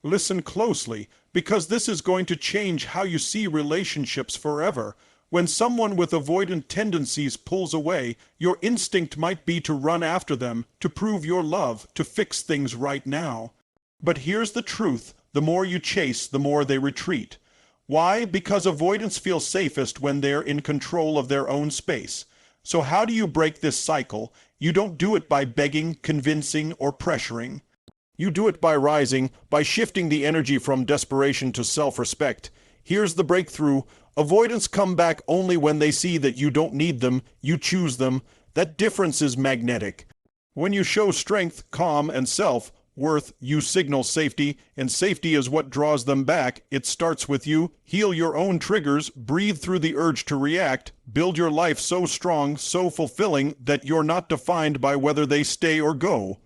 Listen closely, because this is going to change how you see relationships forever. When someone with avoidant tendencies pulls away, your instinct might be to run after them, to prove your love, to fix things right now. But here's the truth: the more you chase, the more they retreat. Why? Because avoidants feel safest when they're in control of their own space. So how do you break this cycle? You don't do it by begging, convincing, or pressuring. You do it by rising, by shifting the energy from desperation to self-respect. Here's the breakthrough: avoidants come back only when they see that you don't need them, you choose them. That difference is magnetic. When you show strength, calm, and self-worth, you signal safety, and safety is what draws them back. It starts with you. Heal your own triggers, breathe through the urge to react, build your life so strong, so fulfilling, that you're not defined by whether they stay or go.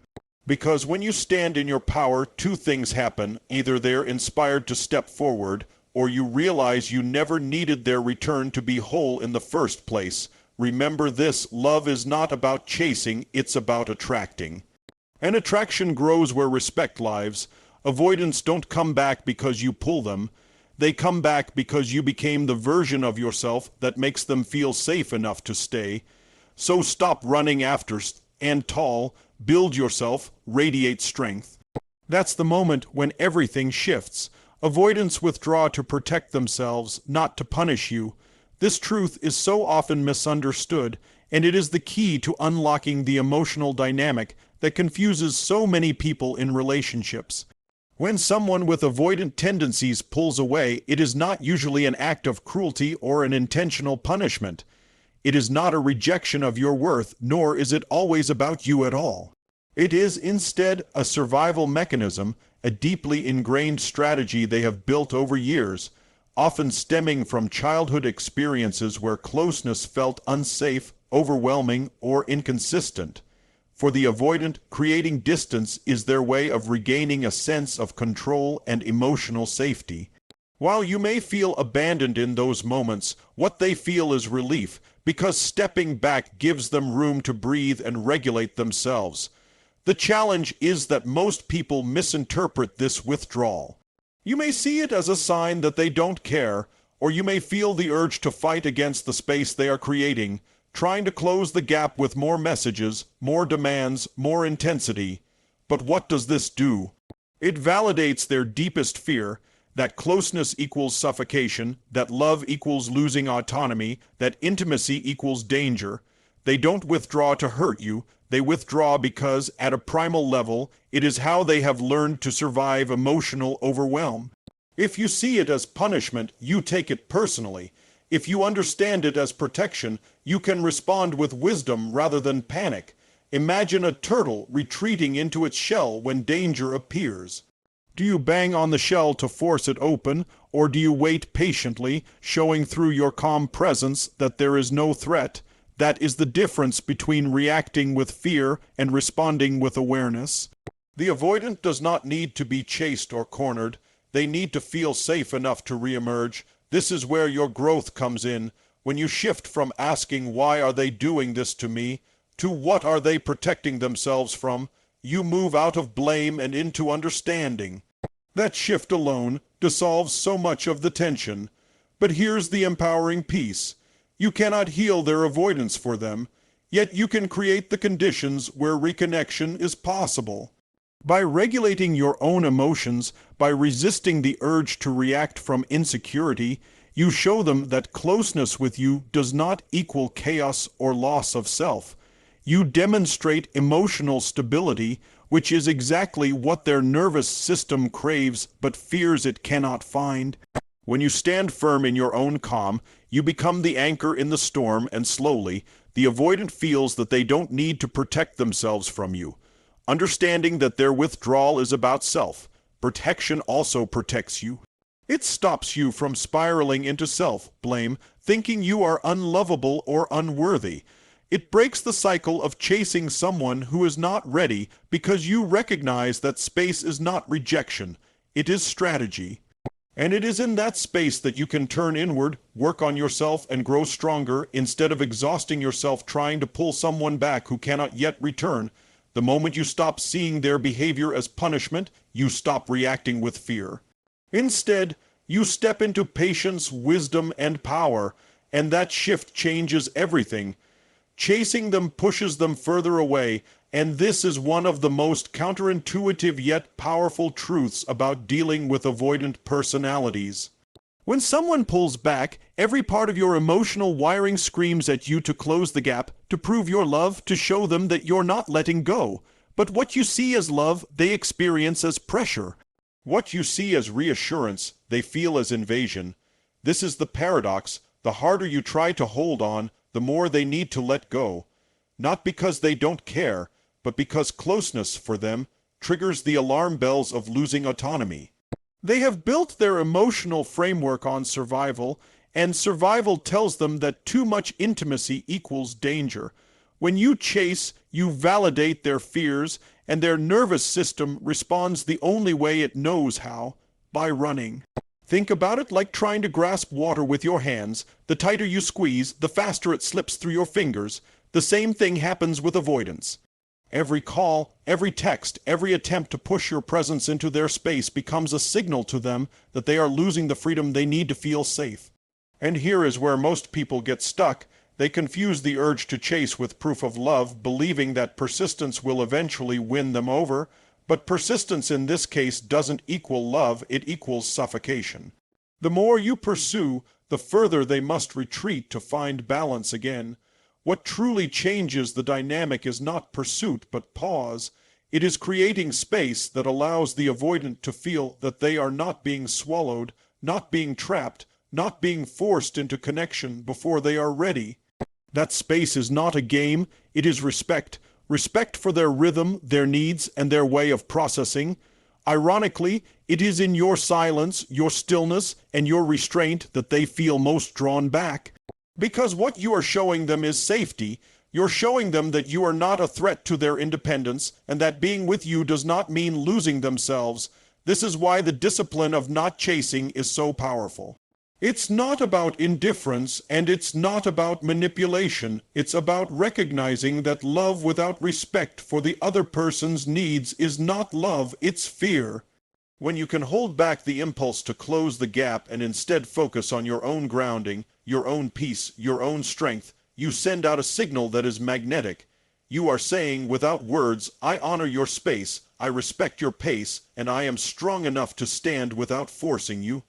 Because when you stand in your power, two things happen: either they're inspired to step forward, or you realize you never needed their return to be whole in the first place. Remember this: love is not about chasing, it's about attracting. And attraction grows where respect lives. Avoidants don't come back because you pull them. They come back because you became the version of yourself that makes them feel safe enough to stay. So stop running after and tall, build yourself, radiate strength. That's the moment when everything shifts. Avoidants withdraw to protect themselves, not to punish you. This truth is so often misunderstood, and it is the key to unlocking the emotional dynamic that confuses so many people in relationships. When someone with avoidant tendencies pulls away, it is not usually an act of cruelty or an intentional punishment. It is not a rejection of your worth, nor is it always about you at all. It is instead a survival mechanism, a deeply ingrained strategy they have built over years, often stemming from childhood experiences where closeness felt unsafe, overwhelming, or inconsistent. For the avoidant, creating distance is their way of regaining a sense of control and emotional safety. While you may feel abandoned in those moments, what they feel is relief, because stepping back gives them room to breathe and regulate themselves. The challenge is that most people misinterpret this withdrawal. You may see it as a sign that they don't care, or you may feel the urge to fight against the space they are creating, trying to close the gap with more messages, more demands, more intensity. But what does this do? It validates their deepest fear, that closeness equals suffocation, that love equals losing autonomy, that intimacy equals danger. They don't withdraw to hurt you. They withdraw because, at a primal level, it is how they have learned to survive emotional overwhelm. If you see it as punishment, you take it personally. If you understand it as protection, you can respond with wisdom rather than panic. Imagine a turtle retreating into its shell when danger appears. Do you bang on the shell to force it open, or do you wait patiently, showing through your calm presence that there is no threat? That is the difference between reacting with fear and responding with awareness. The avoidant does not need to be chased or cornered. They need to feel safe enough to reemerge. This is where your growth comes in, when you shift from asking, "Why are they doing this to me?" to "What are they protecting themselves from?" You move out of blame and into understanding. That shift alone dissolves so much of the tension. But here's the empowering piece. You cannot heal their avoidance for them, yet you can create the conditions where reconnection is possible. By regulating your own emotions, by resisting the urge to react from insecurity, you show them that closeness with you does not equal chaos or loss of self. You demonstrate emotional stability, which is exactly what their nervous system craves but fears it cannot find. When you stand firm in your own calm, you become the anchor in the storm, and slowly, the avoidant feels that they don't need to protect themselves from you. Understanding that their withdrawal is about self, protection also protects you. It stops you from spiraling into self-blame, thinking you are unlovable or unworthy. It breaks the cycle of chasing someone who is not ready, because you recognize that space is not rejection, it is strategy. And it is in that space that you can turn inward, work on yourself, and grow stronger, instead of exhausting yourself trying to pull someone back who cannot yet return. The moment you stop seeing their behavior as punishment, you stop reacting with fear. Instead, you step into patience, wisdom, and power, and that shift changes everything. Chasing them pushes them further away, and this is one of the most counterintuitive yet powerful truths about dealing with avoidant personalities. When someone pulls back, every part of your emotional wiring screams at you to close the gap, to prove your love, to show them that you're not letting go. But what you see as love, they experience as pressure. What you see as reassurance, they feel as invasion. This is the paradox. The harder you try to hold on, the more they need to let go. Not because they don't care, but because closeness, for them, triggers the alarm bells of losing autonomy. They have built their emotional framework on survival, and survival tells them that too much intimacy equals danger. When you chase, you validate their fears, and their nervous system responds the only way it knows how, by running. Think about it like trying to grasp water with your hands. The tighter you squeeze, the faster it slips through your fingers. The same thing happens with avoidance. Every call, every text, every attempt to push your presence into their space becomes a signal to them that they are losing the freedom they need to feel safe. And here is where most people get stuck. They confuse the urge to chase with proof of love, believing that persistence will eventually win them over. But persistence in this case doesn't equal love, it equals suffocation. The more you pursue, the further they must retreat to find balance again. What truly changes the dynamic is not pursuit, but pause. It is creating space that allows the avoidant to feel that they are not being swallowed, not being trapped, not being forced into connection before they are ready. That space is not a game, it is respect. Respect for their rhythm, their needs, and their way of processing. Ironically, it is in your silence, your stillness, and your restraint that they feel most drawn back. Because what you are showing them is safety. You're showing them that you are not a threat to their independence, and that being with you does not mean losing themselves. This is why the discipline of not chasing is so powerful. It's not about indifference, and it's not about manipulation. It's about recognizing that love without respect for the other person's needs is not love, it's fear. When you can hold back the impulse to close the gap and instead focus on your own grounding, your own peace, your own strength, you send out a signal that is magnetic. You are saying without words, I honor your space, I respect your pace, and I am strong enough to stand without forcing you.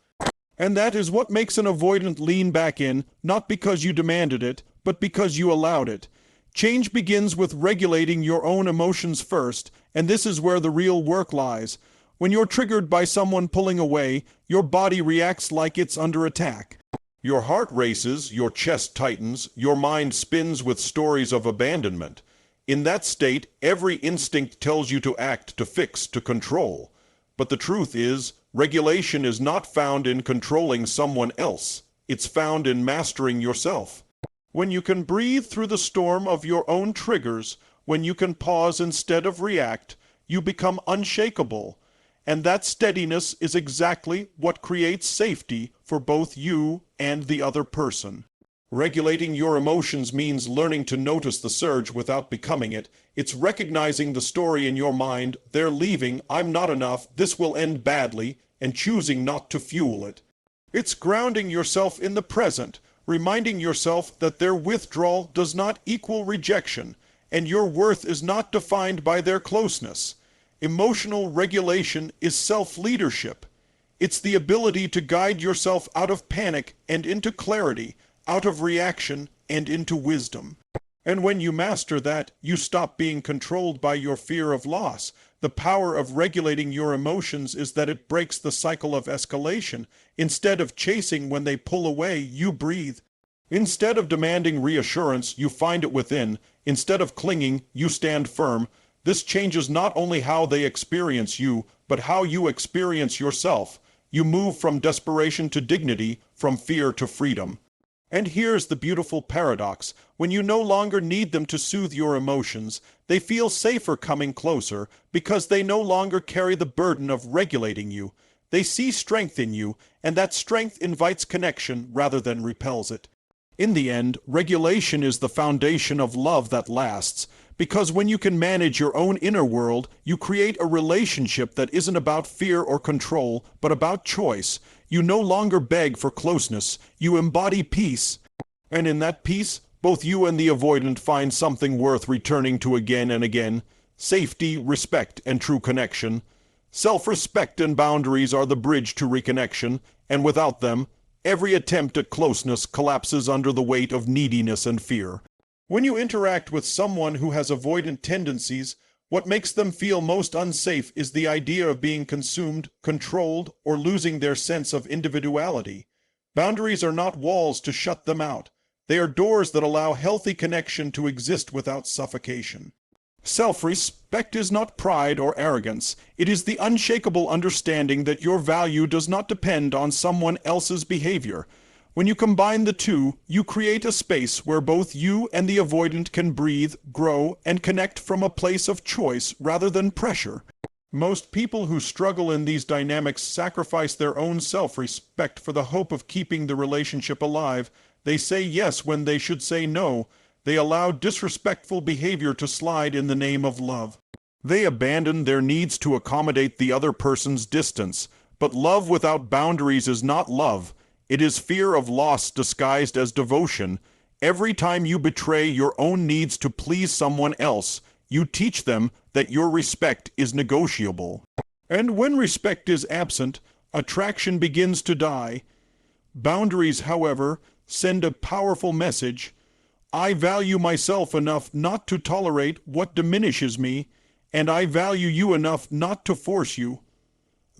And that is what makes an avoidant lean back in, not because you demanded it, but because you allowed it. Change begins with regulating your own emotions first, and this is where the real work lies. When you're triggered by someone pulling away, your body reacts like it's under attack. Your heart races, your chest tightens, your mind spins with stories of abandonment. In that state, every instinct tells you to act, to fix, to control. But the truth is, regulation is not found in controlling someone else. It's found in mastering yourself. When you can breathe through the storm of your own triggers, when you can pause instead of react, you become unshakable. And that steadiness is exactly what creates safety for both you and the other person. Regulating your emotions means learning to notice the surge without becoming it. It's recognizing the story in your mind, they're leaving, I'm not enough, this will end badly, and choosing not to fuel it. It's grounding yourself in the present, reminding yourself that their withdrawal does not equal rejection, and your worth is not defined by their closeness. Emotional regulation is self-leadership. It's the ability to guide yourself out of panic and into clarity, out of reaction and into wisdom. And when you master that, you stop being controlled by your fear of loss. The power of regulating your emotions is that it breaks the cycle of escalation. Instead of chasing when they pull away, you breathe. Instead of demanding reassurance, you find it within. Instead of clinging, you stand firm. This changes not only how they experience you, but how you experience yourself. You move from desperation to dignity, from fear to freedom. And here's the beautiful paradox. When you no longer need them to soothe your emotions, they feel safer coming closer because they no longer carry the burden of regulating you. They see strength in you, and that strength invites connection rather than repels it. In the end, regulation is the foundation of love that lasts, Because when you can manage your own inner world, you create a relationship that isn't about fear or control, but about choice. You no longer beg for closeness, you embody peace. And in that peace, both you and the avoidant find something worth returning to again and again. Safety, respect, and true connection. Self-respect and boundaries are the bridge to reconnection, and without them, every attempt at closeness collapses under the weight of neediness and fear. When you interact with someone who has avoidant tendencies, what makes them feel most unsafe is the idea of being consumed, controlled, or losing their sense of individuality. Boundaries are not walls to shut them out. They are doors that allow healthy connection to exist without suffocation. Self-respect is not pride or arrogance. It is the unshakable understanding that your value does not depend on someone else's behavior. When you combine the two, you create a space where both you and the avoidant can breathe, grow, and connect from a place of choice rather than pressure. Most people who struggle in these dynamics sacrifice their own self-respect for the hope of keeping the relationship alive. They say yes when they should say no. They allow disrespectful behavior to slide in the name of love. They abandon their needs to accommodate the other person's distance. But love without boundaries is not love. It is fear of loss disguised as devotion. Every time you betray your own needs to please someone else, you teach them that your respect is negotiable. And when respect is absent, attraction begins to die. Boundaries, however, send a powerful message. I value myself enough not to tolerate what diminishes me, and I value you enough not to force you.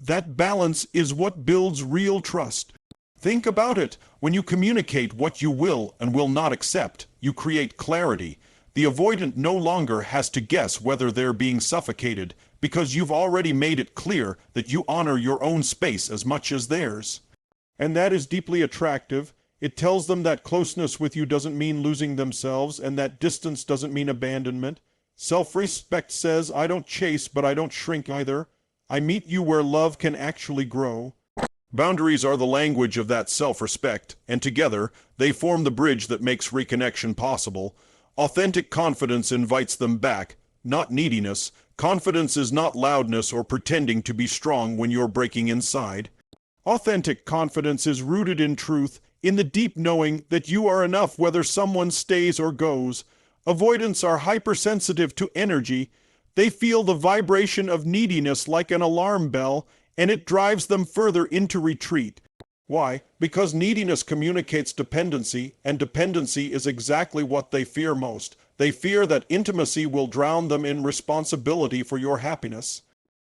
That balance is what builds real trust. Think about it. When you communicate what you will and will not accept, you create clarity. The avoidant no longer has to guess whether they're being suffocated, because you've already made it clear that you honor your own space as much as theirs. And that is deeply attractive. It tells them that closeness with you doesn't mean losing themselves, and that distance doesn't mean abandonment. Self-respect says, I don't chase, but I don't shrink either. I meet you where love can actually grow. Boundaries are the language of that self-respect, and together, they form the bridge that makes reconnection possible. Authentic confidence invites them back, not neediness. Confidence is not loudness or pretending to be strong when you're breaking inside. Authentic confidence is rooted in truth, in the deep knowing that you are enough whether someone stays or goes. Avoidants are hypersensitive to energy. They feel the vibration of neediness like an alarm bell, and it drives them further into retreat. Why? Because neediness communicates dependency, and dependency is exactly what they fear most. They fear that intimacy will drown them in responsibility for your happiness.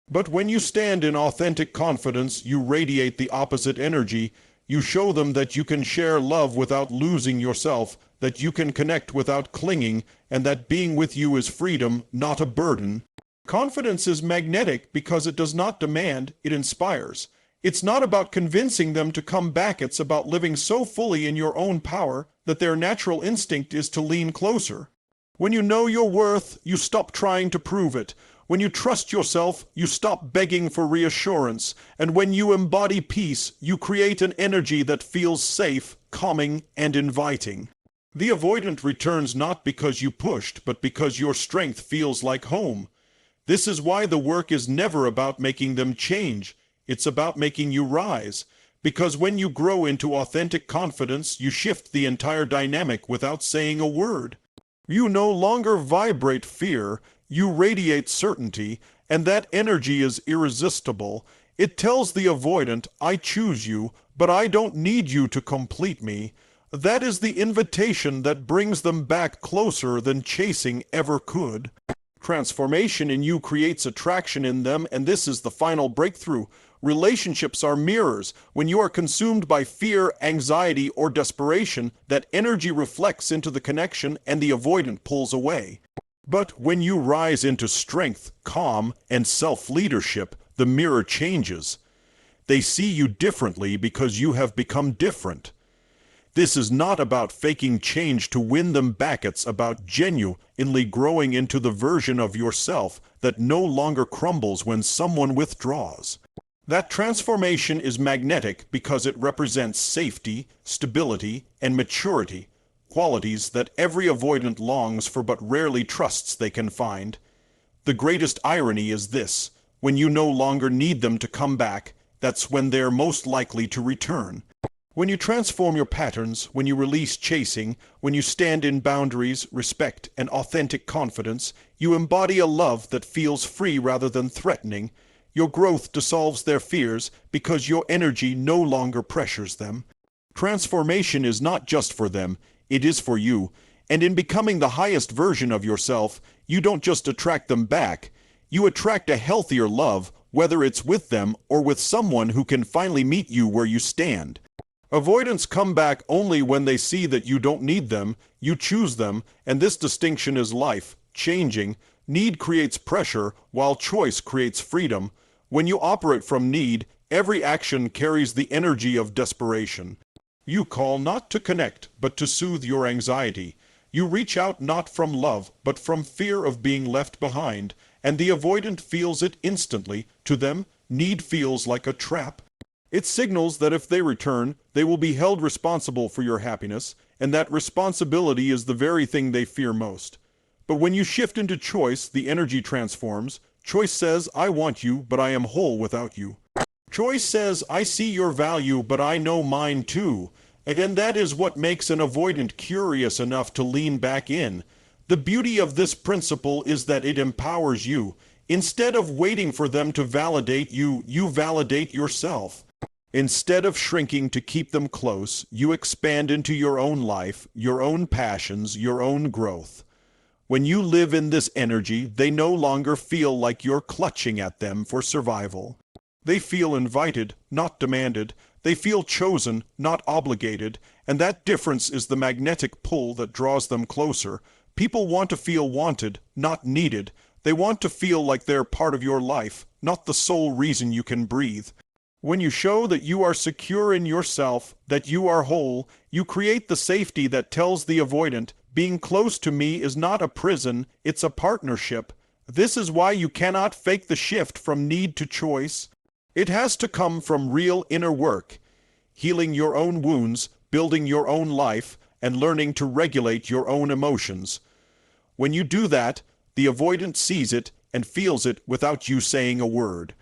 But when you stand in authentic confidence, you radiate the opposite energy. You show them that you can share love without losing yourself, that you can connect without clinging, and that being with you is freedom, not a burden. Confidence is magnetic because it does not demand, it inspires. It's not about convincing them to come back, it's about living so fully in your own power that their natural instinct is to lean closer. When you know your worth, you stop trying to prove it. When you trust yourself, you stop begging for reassurance. And when you embody peace, you create an energy that feels safe, calming, and inviting. The avoidant returns not because you pushed, but because your strength feels like home. This is why the work is never about making them change. It's about making you rise. Because when you grow into authentic confidence, you shift the entire dynamic without saying a word. You no longer vibrate fear. You radiate certainty, and that energy is irresistible. It tells the avoidant, I choose you, but I don't need you to complete me. That is the invitation that brings them back closer than chasing ever could. Transformation in you creates attraction in them, and this is the final breakthrough. Relationships are mirrors. When you are consumed by fear, anxiety, or desperation, that energy reflects into the connection and the avoidant pulls away. But when you rise into strength, calm, and self-leadership, the mirror changes. They see you differently because you have become different. This is not about faking change to win them back. It's about genuinely growing into the version of yourself that no longer crumbles when someone withdraws. That transformation is magnetic because it represents safety, stability, and maturity. qualities that every avoidant longs for but rarely trusts they can find. The greatest irony is this: when you no longer need them to come back, that's when they're most likely to return. When you transform your patterns, when you release chasing, when you stand in boundaries, respect, and authentic confidence, you embody a love that feels free rather than threatening. Your growth dissolves their fears because your energy no longer pressures them. Transformation is not just for them, it is for you. And in becoming the highest version of yourself, you don't just attract them back, you attract a healthier love, whether it's with them or with someone who can finally meet you where you stand. Avoidants come back only when they see that you don't need them, you choose them, and this distinction is life, changing. Need creates pressure, while choice creates freedom. When you operate from need, every action carries the energy of desperation. You call not to connect, but to soothe your anxiety. You reach out not from love, but from fear of being left behind, and the avoidant feels it instantly. To them, need feels like a trap. It signals that if they return, they will be held responsible for your happiness, and that responsibility is the very thing they fear most. But when you shift into choice, the energy transforms. Choice says, I want you, but I am whole without you. Choice says, I see your value, but I know mine too. And that is what makes an avoidant curious enough to lean back in. The beauty of this principle is that it empowers you. Instead of waiting for them to validate you, you validate yourself. Instead of shrinking to keep them close, you expand into your own life, your own passions, your own growth. When you live in this energy, they no longer feel like you're clutching at them for survival. They feel invited, not demanded. They feel chosen, not obligated. And that difference is the magnetic pull that draws them closer. People want to feel wanted, not needed. They want to feel like they're part of your life, not the sole reason you can breathe. When you show that you are secure in yourself, that you are whole, you create the safety that tells the avoidant, being close to me is not a prison, it's a partnership. This is why you cannot fake the shift from need to choice. It has to come from real inner work, healing your own wounds, building your own life, and learning to regulate your own emotions. When you do that, the avoidant sees it and feels it without you saying a word.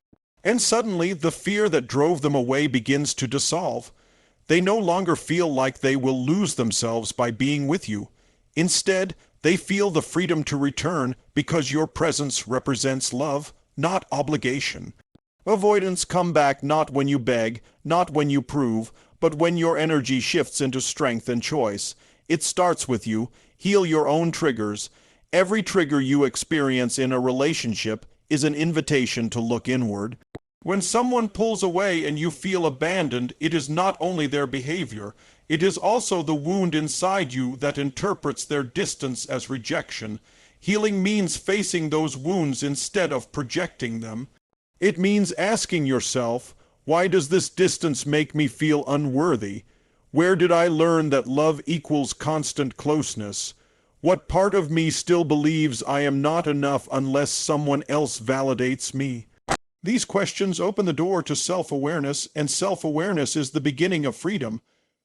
And suddenly, the fear that drove them away begins to dissolve. They no longer feel like they will lose themselves by being with you. Instead, they feel the freedom to return because your presence represents love, not obligation. Avoidants come back not when you beg, not when you prove, but when your energy shifts into strength and choice. It starts with you. Heal your own triggers. Every trigger you experience in a relationship is an invitation to look inward. When someone pulls away and you feel abandoned, it is not only their behavior, it is also the wound inside you that interprets their distance as rejection. Healing means facing those wounds instead of projecting them. It means asking yourself, why does this distance make me feel unworthy? Where did I learn that love equals constant closeness? What part of me still believes I am not enough unless someone else validates me? These questions open the door to self-awareness, and self-awareness is the beginning of freedom.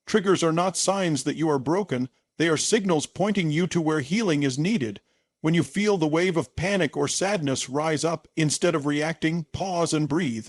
Triggers are not signs that you are broken. They are signals pointing you to where healing is needed. When you feel the wave of panic or sadness rise up, instead of reacting, pause and breathe.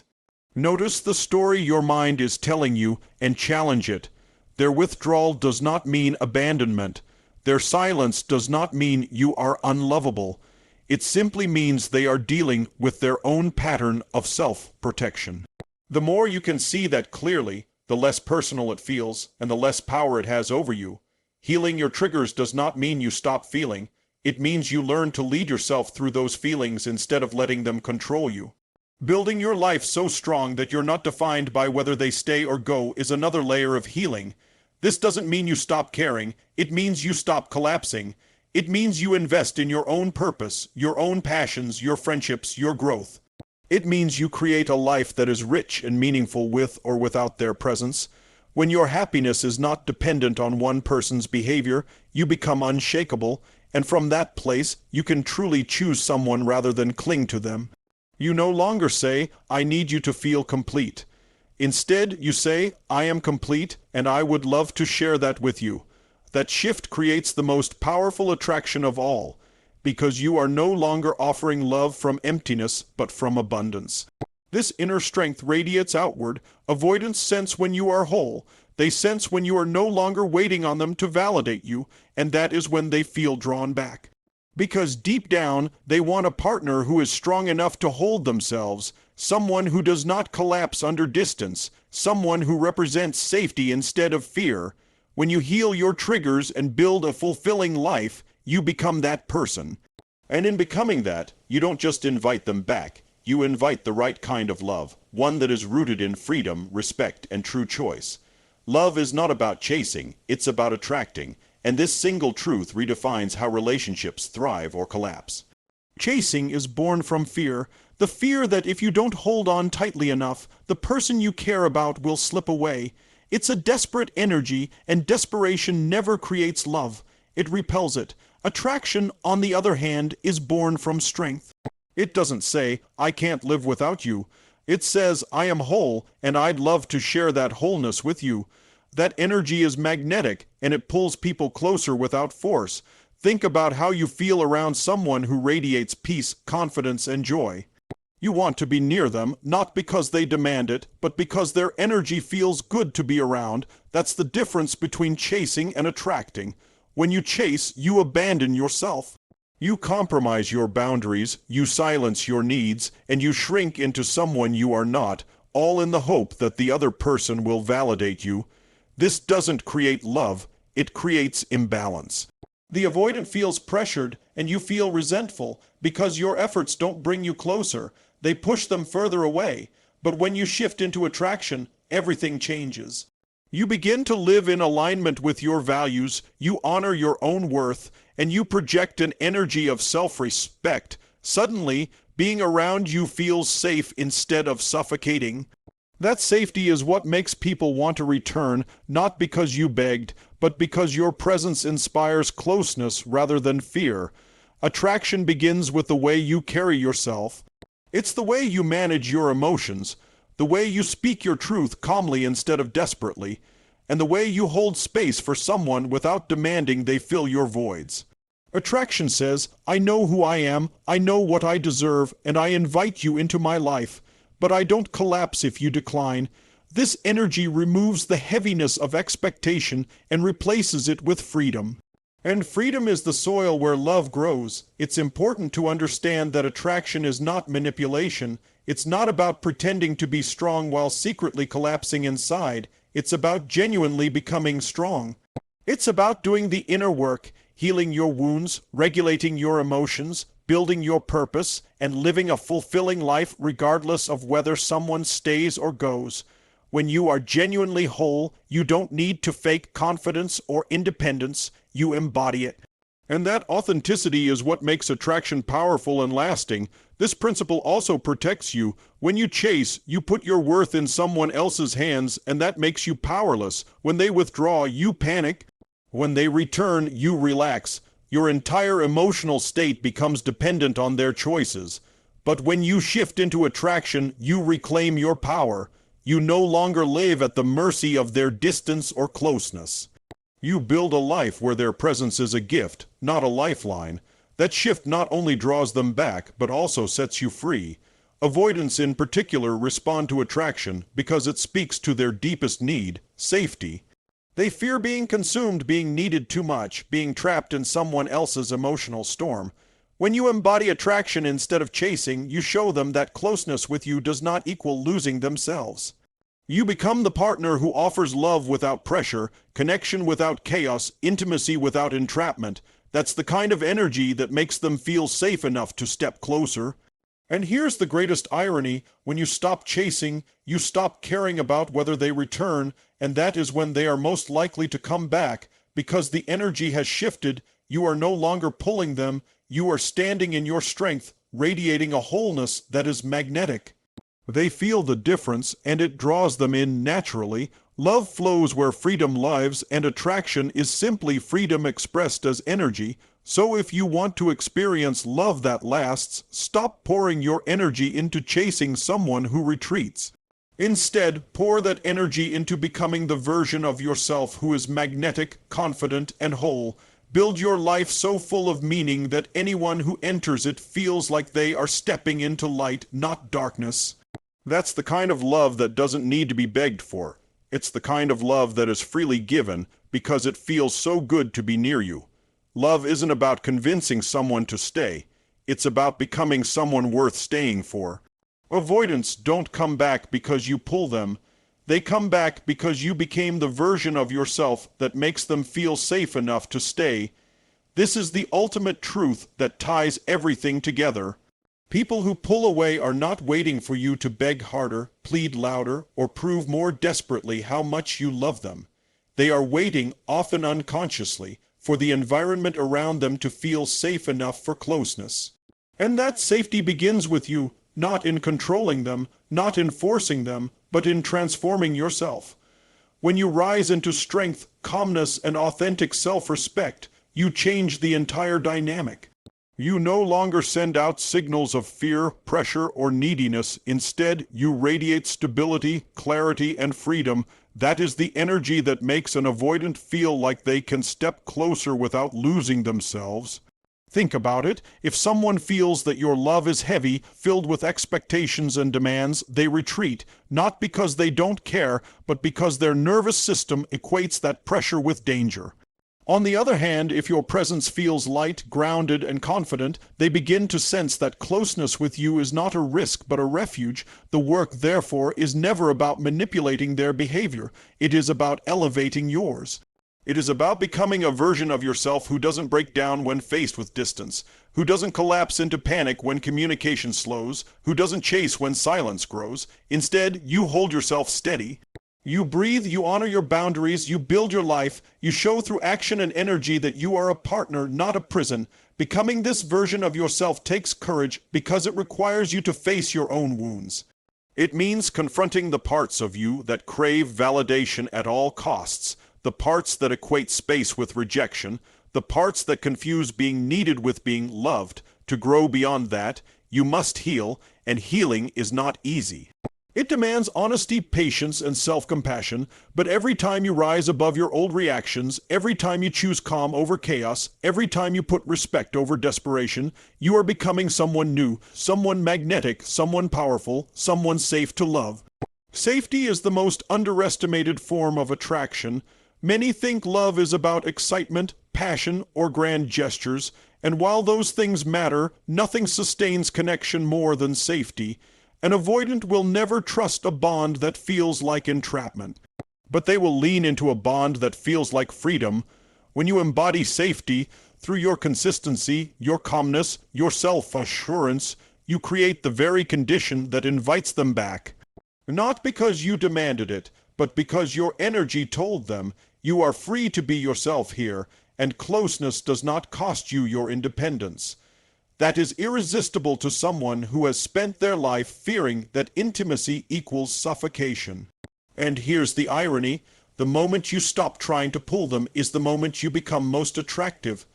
Notice the story your mind is telling you and challenge it. Their withdrawal does not mean abandonment. Their silence does not mean you are unlovable. It simply means they are dealing with their own pattern of self-protection. The more you can see that clearly, the less personal it feels and the less power it has over you. Healing your triggers does not mean you stop feeling. It means you learn to lead yourself through those feelings instead of letting them control you. Building your life so strong that you're not defined by whether they stay or go is another layer of healing. This doesn't mean you stop caring. It means you stop collapsing. It means you invest in your own purpose, your own passions, your friendships, your growth. It means you create a life that is rich and meaningful with or without their presence. When your happiness is not dependent on one person's behavior, you become unshakable, and from that place, you can truly choose someone rather than cling to them. You no longer say, I need you to feel complete. Instead, you say, I am complete, and I would love to share that with you. That shift creates the most powerful attraction of all, because you are no longer offering love from emptiness, but from abundance. This inner strength radiates outward. Avoidants sense when you are whole. They sense when you are no longer waiting on them to validate you, and that is when they feel drawn back. Because deep down, they want a partner who is strong enough to hold themselves, someone who does not collapse under distance, someone who represents safety instead of fear. When you heal your triggers and build a fulfilling life, you become that person. And in becoming that, you don't just invite them back. You invite the right kind of love, one that is rooted in freedom, respect, and true choice. Love is not about chasing, it's about attracting, and this single truth redefines how relationships thrive or collapse. Chasing is born from fear, the fear that if you don't hold on tightly enough, the person you care about will slip away. It's a desperate energy, and desperation never creates love. It repels it. Attraction, on the other hand, is born from strength. It doesn't say, I can't live without you. It says, I am whole, and I'd love to share that wholeness with you. That energy is magnetic, and it pulls people closer without force. Think about how you feel around someone who radiates peace, confidence, and joy. You want to be near them, not because they demand it, but because their energy feels good to be around. That's the difference between chasing and attracting. When you chase, you abandon yourself. You compromise your boundaries, you silence your needs, and you shrink into someone you are not, all in the hope that the other person will validate you. This doesn't create love, it creates imbalance. The avoidant feels pressured, and you feel resentful, because your efforts don't bring you closer. They push them further away. But when you shift into attraction, everything changes. You begin to live in alignment with your values, you honor your own worth, and you project an energy of self-respect. Suddenly, being around you feels safe instead of suffocating. That safety is what makes people want to return, not because you begged, but because your presence inspires closeness rather than fear. Attraction begins with the way you carry yourself. It's the way you manage your emotions, the way you speak your truth calmly instead of desperately, and the way you hold space for someone without demanding they fill your voids. Attraction says, I know who I am, I know what I deserve, and I invite you into my life, but I don't collapse if you decline. This energy removes the heaviness of expectation and replaces it with freedom. And freedom is the soil where love grows. It's important to understand that attraction is not manipulation. It's not about pretending to be strong while secretly collapsing inside. It's about genuinely becoming strong. It's about doing the inner work, healing your wounds, regulating your emotions, building your purpose, and living a fulfilling life regardless of whether someone stays or goes. When you are genuinely whole, you don't need to fake confidence or independence. You embody it. And that authenticity is what makes attraction powerful and lasting. This principle also protects you. When you chase, you put your worth in someone else's hands, and that makes you powerless. When they withdraw, you panic. When they return, you relax. Your entire emotional state becomes dependent on their choices. But when you shift into attraction, you reclaim your power. You no longer live at the mercy of their distance or closeness. You build a life where their presence is a gift, not a lifeline. That shift not only draws them back, but also sets you free. Avoidants in particular respond to attraction because it speaks to their deepest need, safety. They fear being consumed, being needed too much, being trapped in someone else's emotional storm. When you embody attraction instead of chasing, you show them that closeness with you does not equal losing themselves. You become the partner who offers love without pressure, connection without chaos, intimacy without entrapment. That's the kind of energy that makes them feel safe enough to step closer. And here's the greatest irony: when you stop chasing, you stop caring about whether they return, and that is when they are most likely to come back, because the energy has shifted. You are no longer pulling them, you are standing in your strength, radiating a wholeness that is magnetic. They feel the difference, and it draws them in naturally. Love flows where freedom lives, and attraction is simply freedom expressed as energy. So if you want to experience love that lasts, stop pouring your energy into chasing someone who retreats. Instead, pour that energy into becoming the version of yourself who is magnetic, confident, and whole. Build your life so full of meaning that anyone who enters it feels like they are stepping into light, not darkness. That's the kind of love that doesn't need to be begged for. It's the kind of love that is freely given because it feels so good to be near you. Love isn't about convincing someone to stay. It's about becoming someone worth staying for. Avoidants don't come back because you pull them. They come back because you became the version of yourself that makes them feel safe enough to stay. This is the ultimate truth that ties everything together. People who pull away are not waiting for you to beg harder, plead louder, or prove more desperately how much you love them. They are waiting, often unconsciously, for the environment around them to feel safe enough for closeness. And that safety begins with you, not in controlling them, not in forcing them, but in transforming yourself. When you rise into strength, calmness, and authentic self-respect, you change the entire dynamic. You no longer send out signals of fear, pressure, or neediness. Instead, you radiate stability, clarity, and freedom. That is the energy that makes an avoidant feel like they can step closer without losing themselves. Think about it. If someone feels that your love is heavy, filled with expectations and demands, they retreat, not because they don't care, but because their nervous system equates that pressure with danger. On the other hand, if your presence feels light, grounded, and confident, they begin to sense that closeness with you is not a risk but a refuge. The work, therefore, is never about manipulating their behavior. It is about elevating yours. It is about becoming a version of yourself who doesn't break down when faced with distance, who doesn't collapse into panic when communication slows, who doesn't chase when silence grows. Instead, you hold yourself steady. You breathe, you honor your boundaries, you build your life, you show through action and energy that you are a partner, not a prison. Becoming this version of yourself takes courage because it requires you to face your own wounds. It means confronting the parts of you that crave validation at all costs, the parts that equate space with rejection, the parts that confuse being needed with being loved. To grow beyond that, you must heal, and healing is not easy. It demands honesty, patience, and self-compassion, but every time you rise above your old reactions, every time you choose calm over chaos, every time you put respect over desperation, you are becoming someone new, someone magnetic, someone powerful, someone safe to love. Safety is the most underestimated form of attraction. Many think love is about excitement, passion, or grand gestures, and while those things matter, nothing sustains connection more than safety. An avoidant will never trust a bond that feels like entrapment, but they will lean into a bond that feels like freedom. When you embody safety through your consistency, your calmness, your self-assurance, you create the very condition that invites them back. Not because you demanded it, but because your energy told them. You are free to be yourself here, and closeness does not cost you your independence. That is irresistible to someone who has spent their life fearing that intimacy equals suffocation. And here's the irony. The moment you stop trying to pull them is the moment you become most attractive,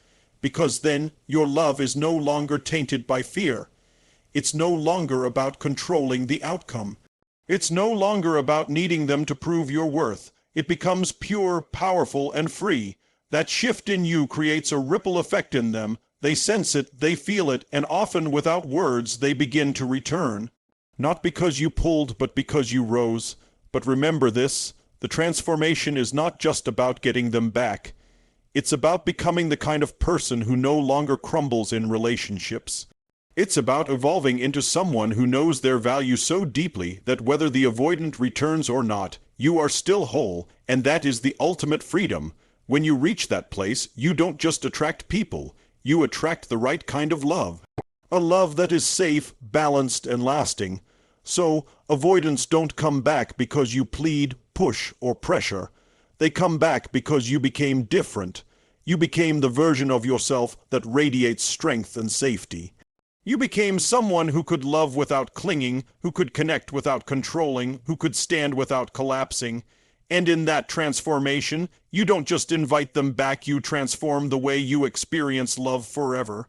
because then your love is no longer tainted by fear. It's no longer about controlling the outcome. It's no longer about needing them to prove your worth. It becomes pure, powerful, and free. That shift in you creates a ripple effect in them. They sense it, they feel it, and often without words they begin to return. Not because you pulled, but because you rose. But remember this, the transformation is not just about getting them back. It's about becoming the kind of person who no longer crumbles in relationships. It's about evolving into someone who knows their value so deeply that whether the avoidant returns or not, you are still whole, and that is the ultimate freedom. When you reach that place, you don't just attract people. You attract the right kind of love. A love that is safe, balanced, and lasting. So, avoidants don't come back because you plead, push, or pressure. They come back because you became different. You became the version of yourself that radiates strength and safety. You became someone who could love without clinging, who could connect without controlling, who could stand without collapsing. And in that transformation, you don't just invite them back, you transform the way you experience love forever.